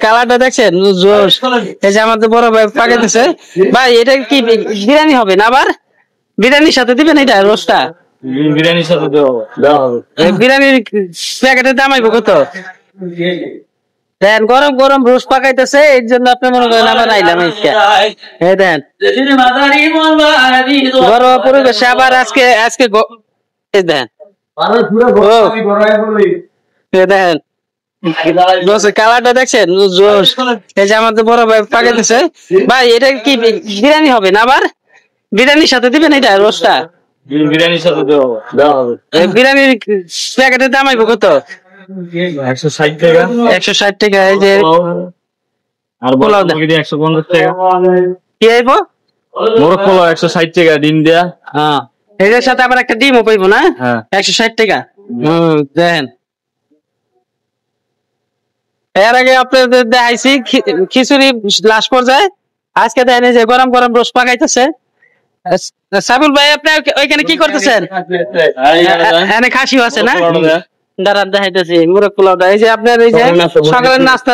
কালারটা দেখছেন জোশ। এই যে আমাদের বড় ভাই পাকাইতেছে। ভাই এটা কি বিরিয়ানি হবে না? আবার বিরিয়ানির সাথে দিবেন এটা রোস্টটা? বিরিয়ানির সাথে বিরিয়ানির প্যাকেটের দাম আইব কত? দেন গরম গরম রোস্ট পাকাইতেছে, এর জন্য আপনি মনে করেন আবার আইলাম। এই দেন ঘরোয়া পরিবেশে আবার আজকে আজকে দেন দেখেন কালারটা দেখছেন জোশ। এই যে আমাদের বড় ভাই পাকাইতেছে। ভাই এটা কি বিরিয়ানি হবে না? আবার বিরিয়ানির সাথে দিবেন এটা রোস্টটা? বিরিয়ানির সাথে বিরিয়ানির প্যাকেটের দাম আইব কত? 160 টাকা। 160 টাকা। এই যে আর পোলাও 150 টাকা। কি আইব? মোরগ পোলাও 160 টাকা ডিম দেয়া। হ্যাঁ, এটার সাথে আবার একটা ডিমও পাইবো না? 160 টাকা। দেন এর আগে আপনাদের দেখাইছি খিচুড়ি লাস্ট পর্যায়ে, আজকে দেখেন যে গরম গরম রোস্ট পাকাইতেছে। সাবিল ভাই আপনি ওইখানে কি করতেছেন? এখানে খাসিও আছে না? দাঁড়ান দেখাইতেছি মুরগ পোলাওটা। এই যে আপনার এই যে সকালের নাস্তা